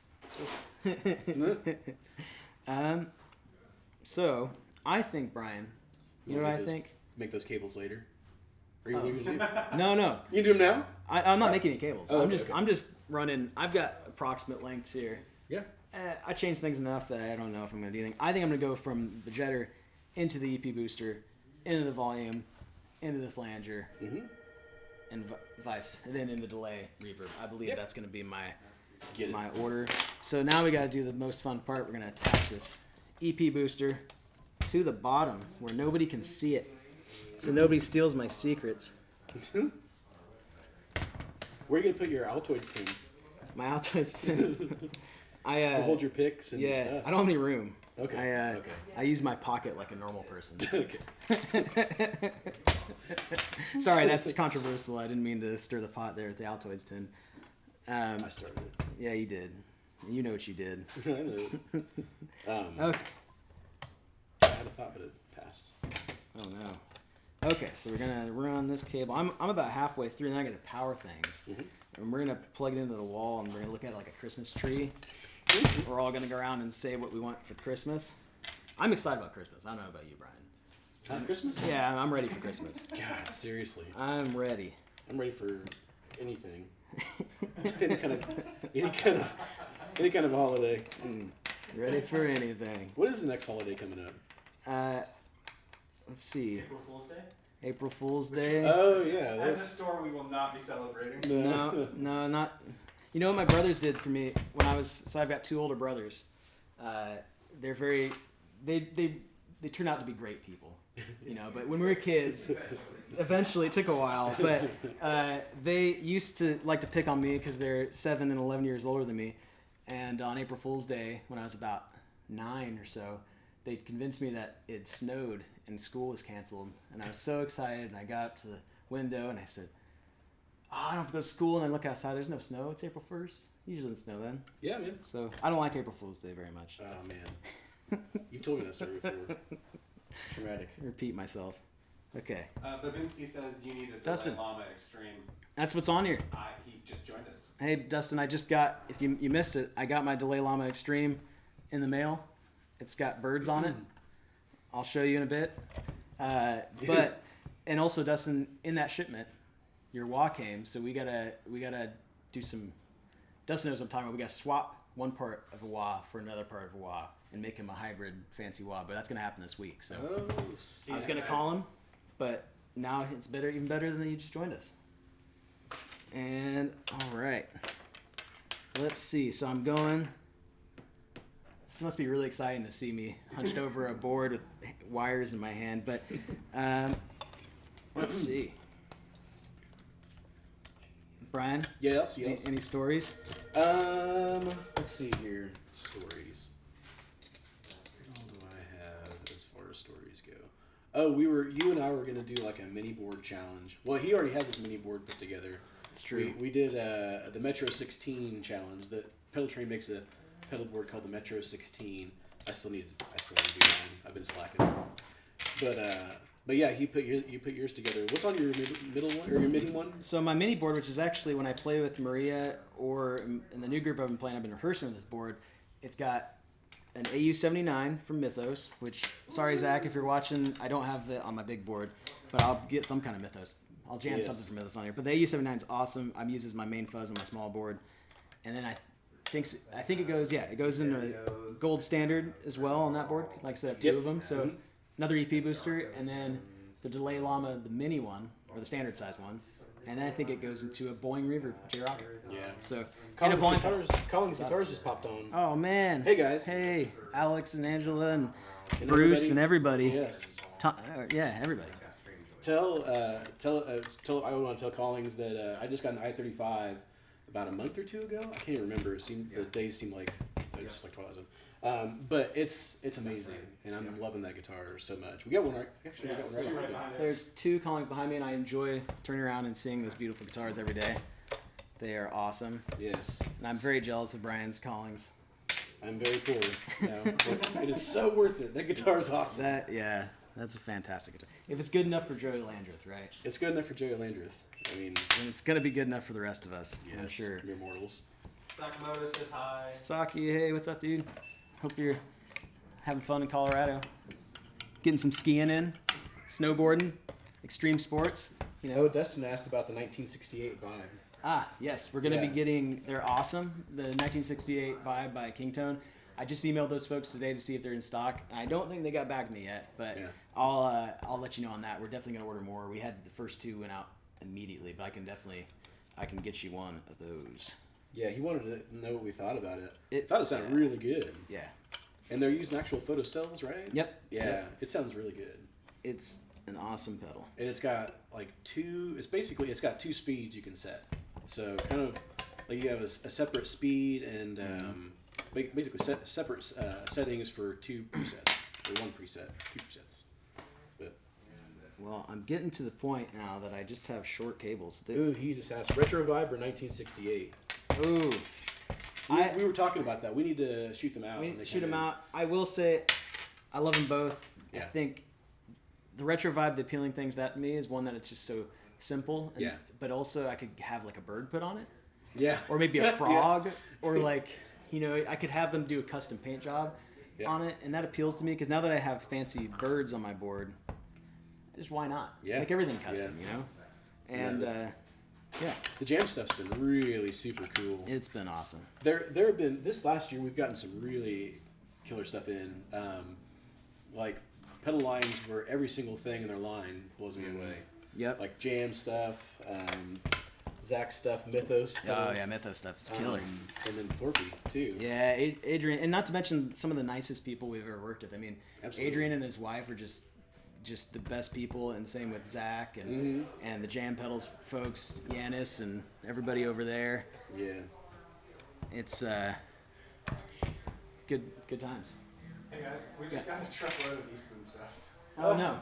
So I think, Brian, you know what I think? Make those cables later. Are you what you gonna do? No. You do them now? I'm not making any cables. Oh, I'm okay, just okay. I'm just running. I've got approximate lengths here. Yeah. I changed things enough that I don't know if I'm going to do anything. I think I'm going to go from the jetter into the EP booster, into the volume, into the flanger, and vice, and then in the delay reverb. I believe that's going to be my order. So now we got to do the most fun part. We're going to attach this EP booster to the bottom where nobody can see it, so nobody steals my secrets. Where are you gonna put your Altoids tune? My Altoids. To hold your picks and your stuff. I don't have any room. Okay. I use my pocket like a normal person. Okay. Sorry, that's controversial. I didn't mean to stir the pot there at the Altoids tin. I started it. Yeah, you did. You know what you did. I know. Okay. I had a thought, but it passed. Oh no. Okay, so we're gonna run this cable. I'm about halfway through, and then I gotta power things, and we're gonna plug it into the wall, and we're gonna look at it like a Christmas tree. We're all gonna go around and say what we want for Christmas. I'm excited about Christmas. I don't know about you, Brian. Christmas? Yeah, I'm ready for Christmas. God, seriously. I'm ready. I'm ready for anything. any kind of holiday. Ready for anything. What is the next holiday coming up? Let's see. April Fool's Day? April Fool's Day. Oh yeah. As a store, we will not be celebrating. No, not. You know what my brothers did for me when I was? So I've got two older brothers. They're very. They turn out to be great people. You know, but when we were kids, eventually it took a while. But they used to like to pick on me because they're 7 and 11 years older than me. And on April Fool's Day, when I was about 9 or so, they convinced me that it snowed and school was canceled. And I was so excited, and I got up to the window and I said, "Oh, I don't have to go to school." And I look outside, there's no snow. It's April 1st. Usually doesn't snow then. Yeah, man. So I don't like April Fool's Day very much. Oh man. You told me that story before. Traumatic. Repeat myself. Okay. Babinski says you need a Dustin. Delay Llama Extreme. That's what's on here. He just joined us. Hey, Dustin, I just got, if you missed it, I got my Delay Llama Extreme in the mail. It's got birds on it. I'll show you in a bit. But, and also, Dustin, in that shipment, your wah came, so we gotta do some, Dustin knows what I'm talking about. We gotta swap one part of a wah for another part of a wah and make him a hybrid fancy wah, but that's gonna happen this week. So I was gonna call him, but now it's better, even better than you just joined us. And all right, let's see. So I'm going. This must be really exciting to see me hunched over a board with wires in my hand. But let's see. Brian? Yes. Any stories? Let's see here. Stories. What all do I have as far as stories go? Oh, you and I were gonna do like a mini board challenge. Well, he already has his mini board put together. It's true. We did the Metro 16 challenge. The Pedal Train makes a pedal board called the Metro 16. I still need to do mine. I've been slacking. But yeah, you put yours together. What's on your middle one or your mini one? So my mini board, which is actually when I play with Maria or in the new group I've been playing, I've been rehearsing with this board. It's got an AU79 from Mythos, which, sorry Zach, if you're watching, I don't have it on my big board, but I'll get some kind of Mythos. I'll jam something from Mythos on here. But the AU79 is awesome. I'm using as my main fuzz on my small board. And then I think it goes into gold standard as well on that board. Like I said, I have two of them. So another EP booster, and then the Delay Llama, the mini one, or the standard size one. And then I think it goes into a Boeing Reverb J-Rocker. Yeah. So, Collins Guitars just popped on. Oh, man. Hey, guys. Hey, Alex and Angela and Bruce and everybody. Yes. Yeah, everybody. Tell. I want to tell Collins that I just got an I-35 about a month or two ago. I can't even remember. The days seem like just like Twilight Zone. But it's amazing, and I'm loving that guitar so much. We got one right. Actually, we got one right behind it. There's 2 Collings behind me, and I enjoy turning around and seeing those beautiful guitars every day. They are awesome, Yes, and I'm very jealous of Brian's Collings. I'm very poor. No, but it is so worth it. That guitar is awesome. That's a fantastic guitar. If it's good enough for Joey Landreth, right? It's good enough for Joey Landreth. I mean, And it's gonna be good enough for the rest of us, I'm yes, sure. Mere mortals. Sakamoto says hi. Saki, hey, what's up, dude? Hope you're having fun in Colorado. Getting some skiing in, snowboarding, extreme sports. You know. Oh, Dustin asked about the 1968 vibe. Ah, yes, we're gonna be Yeah. getting. They're awesome. The 1968 Vibe by Kingtone. I just emailed those folks today to see if they're in stock. I don't think they got back to me yet, but Yeah. I'll let you know on that. We're definitely gonna order more. We had the first 2 went out immediately, but I can get you one of those. Yeah, he wanted to know what we thought about it. It- Thought it sounded yeah. really good. Yeah. And they're using actual photo cells, right? Yep. Yeah, Yep. it sounds really good. It's an awesome pedal. And it's got like 2. It's got 2 speeds you can set. So kind of like you have a separate speed and basically separate settings for 2 presets or 1 preset, 2 presets. But Well, I'm getting to the point now that I just have short cables. Ooh, he just asked retro vibe or 1968. Ooh. we were talking about that. We need to shoot them out. We when they shoot come them in. out. I will say, I love them both. I Yeah. think the retro vibe, the appealing thing to that to me is one that it's just so simple. And, Yeah. But also, I could have like a bird put on it, Yeah. or maybe a frog, or like I could have them do a custom paint job Yeah. on it, and that appeals to me because now that I have fancy birds on my board, just why not? Yeah. Make everything custom, Yeah. And yeah, The jam stuff's been really super cool. it's been awesome. There have been this last year. We've gotten some really killer stuff in, like pedal lines where every single thing in their line blows me away. Yep. Like jam stuff, Zach stuff, Mythos. Oh pedals, yeah, Mythos stuff is killer. and then Thorpe too. Yeah, Adrian, and not to mention some of the nicest people we've ever worked with. I mean, Absolutely. Adrian and his wife are just the best people, and same with Zach and the Jam Pedals folks, Yanis and everybody over there. Yeah. It's good times. Hey guys, we just got a truckload of Eastman stuff. Oh no.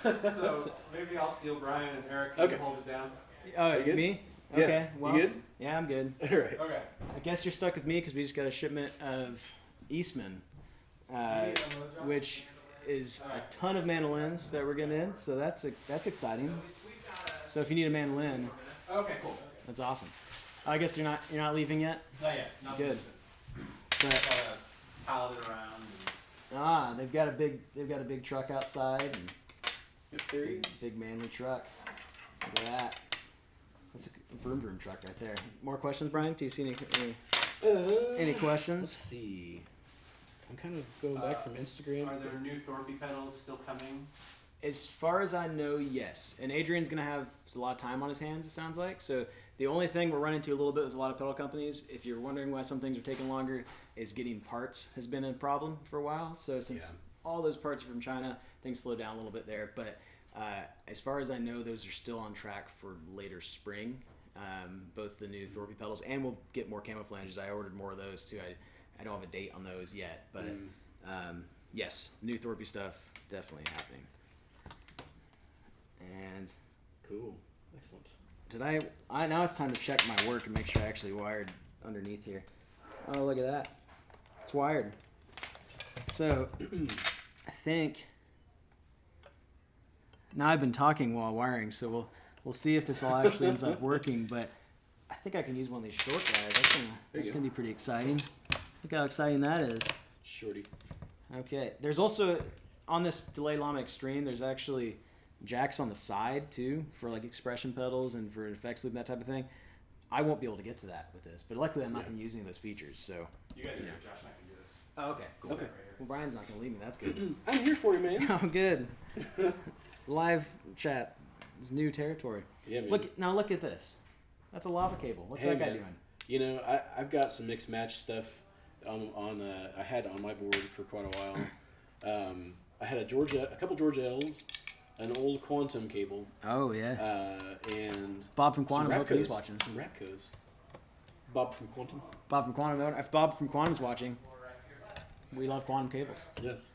So maybe I'll steal Brian and Eric can Okay. hold it down. Oh, you good? me? Yeah. Okay. You Well, good? Yeah, I'm good. All right. Okay. I guess you're stuck with me because we just got a shipment of Eastman, which is a ton of mandolins that we're getting in. So that's exciting. So if you need a mandolin, Okay, cool. that's awesome. I guess you're not leaving yet. Not yet. Not Good. Eastman. But Got a pallet it around. they've got a big truck outside, and Yep, there he is. big manly truck. Look at that. That's a vroom vroom truck right there. More questions, Brian? Do you see any Let's questions? see. I'm kind of going back from Instagram. Are there new Thorpe pedals still coming? As far as I know, yes. And Adrian's gonna have a lot of time on his hands. It sounds like. So the only thing we're running into a little bit with a lot of pedal companies, if you're wondering why some things are taking longer, is getting parts has been a problem for a while. So since all those parts are from China, things slow down a little bit there. But as far as I know, those are still on track for later spring. Both the new Thorpe pedals, and we'll get more camouflages. I ordered more of those too. I don't have a date on those yet, but yes, new Thorpe stuff definitely happening. And Cool. Excellent. did I now it's time to check my work and make sure I actually wired underneath here. Oh, look at that. It's wired. So I think now I've been talking while wiring, so we'll see if this all actually ends up working, but I think I can use one of these short guys. That's gonna be pretty exciting. Look how exciting that is. Shorty. Okay. There's also on this Delay Llama Extreme, there's actually jacks on the side too for like expression pedals and for effects loop and that type of thing. I won't be able to get to that with this, but luckily I'm not going to use any of those features. So. You guys are here, Josh and I can do this. Oh, okay. Cool. Okay. Well, Brian's not going to leave me. That's good. I'm here for you, man. Oh, good. Live chat is new territory. Yeah, man. Look at this. That's a lava cable. What's Hey, that guy man. doing? You know, I've got some mixed match stuff I had on my board for quite a while. I had a couple Georgia L's, an old Quantum cable, Oh yeah. and Bob from some Quantum. Hope he's Rapcos. watching. Some Rapcos. Bob from Quantum. Bob from Quantum. If Bob from Quantum's watching, We love quantum cables. Yes.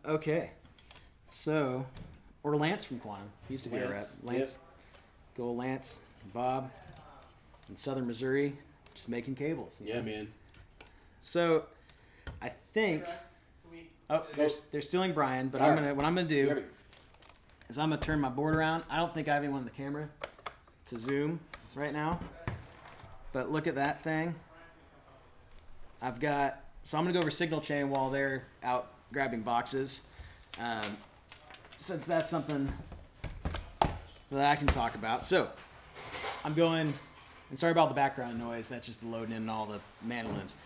Okay. So, or Lance from Quantum. He used to be a rep. Lance, Lance. Go Lance, Bob, in Southern Missouri, just making cables. Yeah, man. So, I think. Oh, they're stealing Brian, but what I'm gonna do is I'm gonna turn my board around. I don't think I have anyone on the camera to zoom right now, but look at that thing. I've got. So I'm gonna go over signal chain while they're out grabbing boxes, since that's something that I can talk about. So I'm going. And sorry about the background noise. That's just loading in all the mandolins.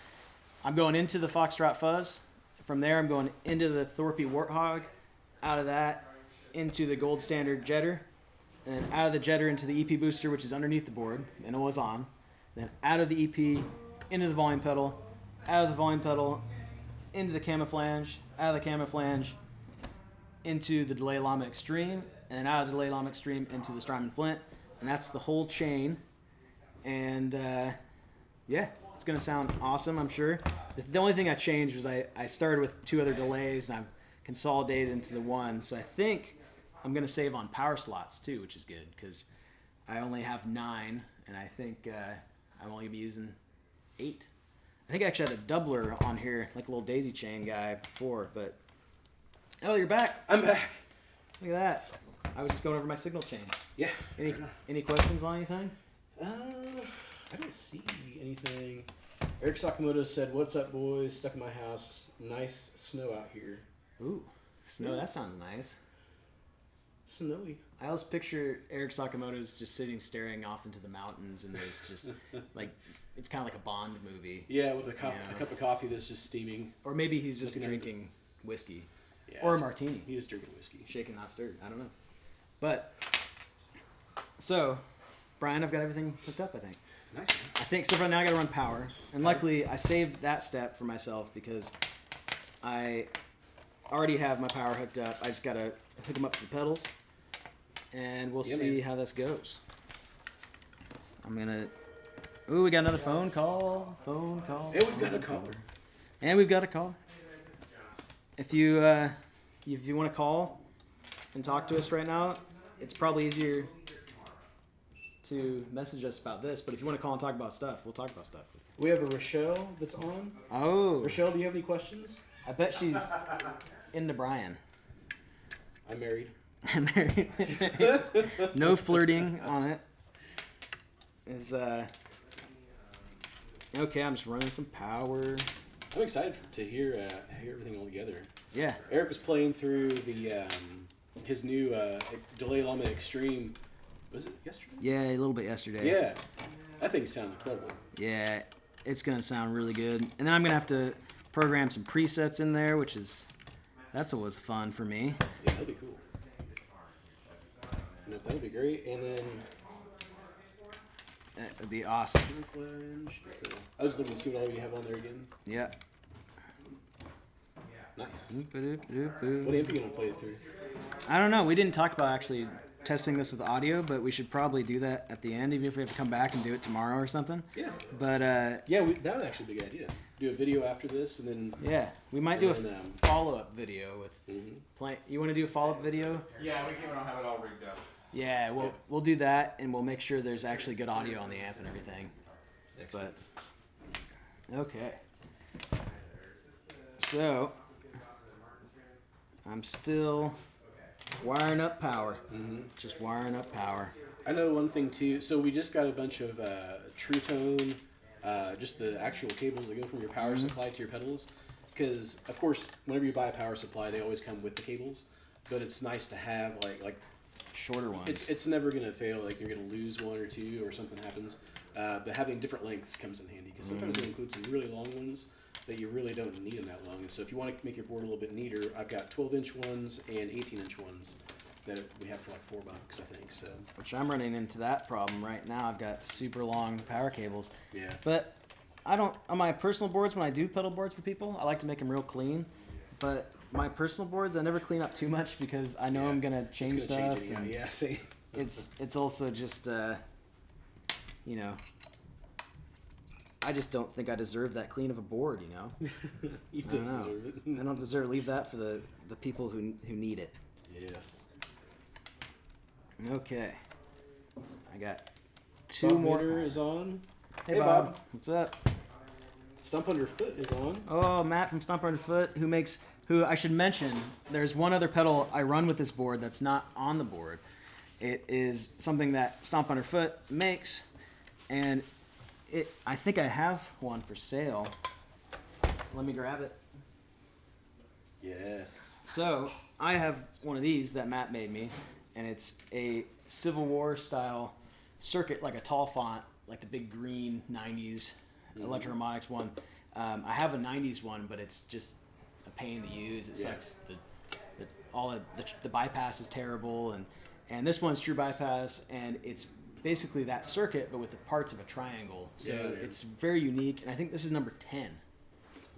I'm going into the Foxtrot Fuzz. From there, I'm going into the Thorpe Warthog. Out of that, into the Gold Standard Jetter. And out of the Jetter into the EP Booster, which is underneath the board, and it was on. Then out of the EP, into the volume pedal. Out of the volume pedal, into the Camouflage. Out of the Camouflage, into the Delay Llama Extreme. And then out of the Delay Llama Extreme, into the Strymon Flint. And that's the whole chain. And, yeah, it's going to sound awesome, I'm sure. The only thing I changed was I started with 2 other delays, and I've consolidated into the one. So I think I'm going to save on power slots, too, which is good, because I only have 9, and I think I'm only going to be using 8. I think I actually had a doubler on here, like a little daisy chain guy before, but... Oh, you're back. I'm back. Look at that. I was just going over my signal chain. Yeah. Any questions on anything? I don't see anything. Eric Sakamoto said, "What's up, boys? Stuck in my house. Nice snow out here. Ooh, snow. That sounds nice. Snowy." I always picture Eric Sakamoto's just sitting staring off into the mountains, and there's just like it's kind of like a Bond movie. Yeah, with a cup of coffee that's just steaming. Or maybe he's just drinking whiskey. Yeah, or a martini. He's drinking whiskey. Shaken, not stirred. I don't know. But, so, Brian, I've got everything hooked up, I think. Nice, man. I think, so for now I gotta run power. And luckily, I saved that step for myself because I already have my power hooked up. I just gotta hook them up to the pedals. And we'll see how this goes. I'm gonna... Ooh, we got another phone call. Phone call. And we've got a caller. And we've got a call. If you want to call and talk to us right now, it's probably easier to message us about this. But if you want to call and talk about stuff, we'll talk about stuff. We have a Rochelle that's on. Oh. Rochelle, do you have any questions? I bet she's into Brian. I'm married. I'm married. No flirting on it. Okay, I'm just running some power. I'm excited to hear everything all together. Yeah. Eric was playing through the his new Delay Llama Extreme. Was it yesterday? Yeah, a little bit yesterday. Yeah. That thing sounds incredible. Yeah, it's going to sound really good. And then I'm going to have to program some presets in there, that's what was fun for me. Yeah, that'd be cool. No, that'd be great. And then... That would be awesome. I was looking to see what all you have on there again. Yeah. Nice. What amp are you going to play it through? I don't know. We didn't talk about actually testing this with audio, but we should probably do that at the end, even if we have to come back and do it tomorrow or something. Yeah. But that would actually be a good idea. Do a video after this, and then yeah, we might do a follow-up video with playing. You want to do a follow-up video? Yeah, we can have it all rigged up. Yeah, we'll do that, and we'll make sure there's actually good audio on the amp and everything. Excellent. But okay. So I'm still wiring up power. Just wiring up power. I know one thing too. So we just got a bunch of True Tone, just the actual cables that go from your power supply to your pedals. Because of course, whenever you buy a power supply, they always come with the cables. But it's nice to have like shorter ones. It's never gonna fail. Like you're gonna lose one or two, or something happens. But having different lengths comes in handy because sometimes they include some really long ones that you really don't need them that long. And so if you want to make your board a little bit neater, I've got 12-inch ones and 18-inch ones that we have for like $4, I think. So which I'm running into that problem right now. I've got super long power cables. Yeah. But I don't on my personal boards when I do pedal boards for people, I like to make them real clean. But my personal boards, I never clean up too much because I know I'm gonna change stuff. Yeah, see. It's also just you know, I just don't think I deserve that clean of a board, you know? You I don't don't know. deserve it. I don't deserve leave that for the people who need it. Yes. Okay. I got two Bob more. Mitter is on. Hey, Bob. What's up? Stump Underfoot is on. Oh, Matt from Stomp Underfoot, who I should mention, there's one other pedal I run with this board that's not on the board. It is something that Stomp Underfoot makes, and I think I have one for sale. Let me grab it. Yes. So, I have one of these that Matt made me, and it's a Civil War style circuit, like a tall font, like the big green 90s electroharmonics one. I have a 90s one, but it's just a pain to use. It sucks. The bypass is terrible, and this one's true bypass, and it's basically that circuit, but with the parts of a triangle. So it's very unique, and I think this is number 10.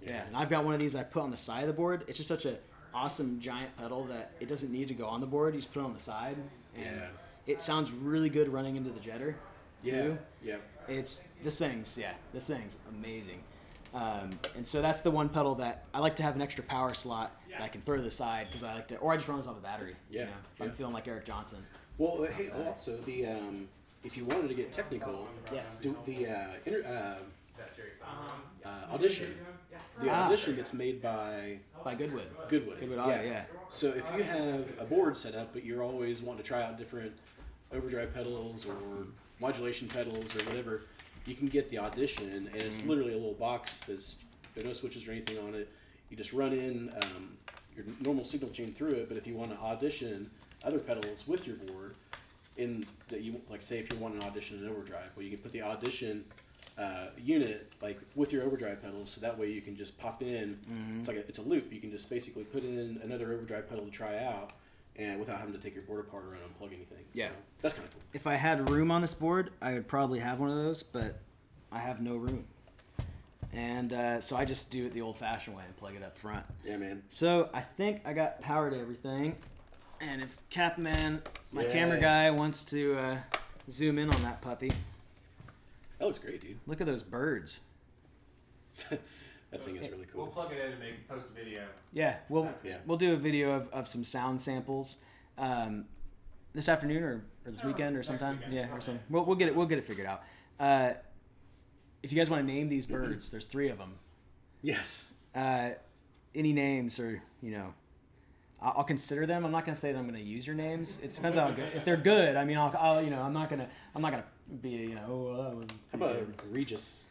Yeah, and I've got one of these I put on the side of the board. It's just such a awesome giant pedal that it doesn't need to go on the board. You just put it on the side, and it sounds really good running into the jetter too. Yeah. This thing's amazing. And so that's the one pedal that I like to have an extra power slot that I can throw to the side because I like to, or I just run this off a battery. Yeah. You know, if I'm feeling like Eric Johnson. Well, hey, also the if you wanted to get technical, do the audition. The audition that's made by Goodwood. Goodwood Audio, yeah. So if you have a board set up, but you're always wanting to try out different overdrive pedals or modulation pedals or whatever, you can get the audition, and it's literally a little box there's no switches or anything on it. You just run in your normal signal chain through it, but if you want to audition other pedals with your board, in that you like, say if you want an audition in overdrive, well, you can put the audition unit like with your overdrive pedals, so that way you can just pop in. It's like it's a loop. You can just basically put in another overdrive pedal to try out, and without having to take your board apart or unplug anything. Yeah. So that's kind of cool. If I had room on this board, I would probably have one of those, but I have no room. And so I just do it the old-fashioned way and plug it up front. Yeah, man. So I think I got power to everything. And if Capman, my camera guy, wants to zoom in on that puppy. That looks great, dude. Look at those birds. That thing is really cool. We'll plug it in and post a video. Yeah, we'll do a video of some sound samples this afternoon or this weekend or sometime. Weekend, Or something. We'll get it figured out. If you guys want to name these birds, there's 3 of them. Yes. Any names, or I'll consider them. I'm not gonna say that I'm gonna use your names. It depends on how good. If they're good, I mean, I'll I'm not gonna be How about Regis?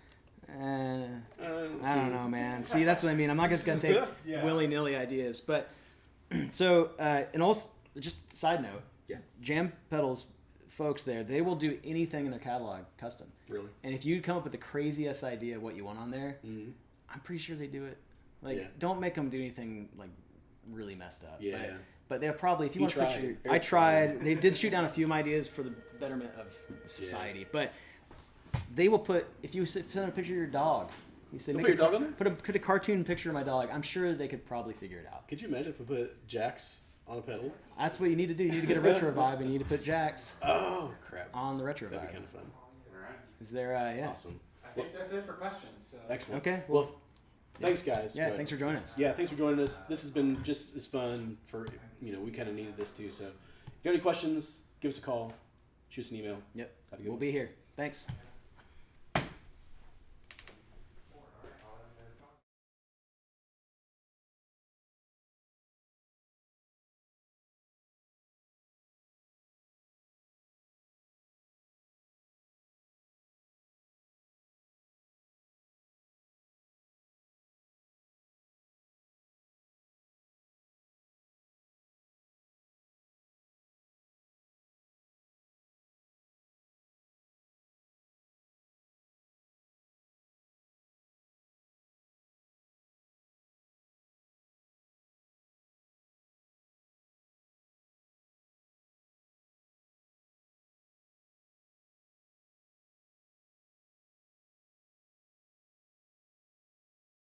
I don't know, man. See, that's what I mean. I'm not just gonna take willy-nilly ideas. But so, and also, just side note, Jam Pedals folks there, they will do anything in their catalog custom. Really? And if you come up with the craziest idea of what you want on there, I'm pretty sure they do it. Like, don't make them do anything like really messed up. Yeah. But they'll probably, if you want to picture, I tried. They did shoot down a few of my ideas for the betterment of society, but they will put, if you send a picture of your dog, you say, put your dog on there? Put a cartoon picture of my dog. I'm sure they could probably figure it out. Could you imagine if we put Jax on a pedal? That's what you need to do. You need to get a retro vibe, and you need to put Jax Oh, crap. on the retro That'd vibe. be kind of fun. All right. Is there, Awesome. I think that's it for questions. So. Excellent. Okay. Well, thanks, guys. Yeah, thanks for joining us. Yeah, thanks for joining us. This has been just as fun for, we kind of needed this too. So if you have any questions, give us a call, shoot us an email. Yep. Have a good We'll one. be here. Thanks.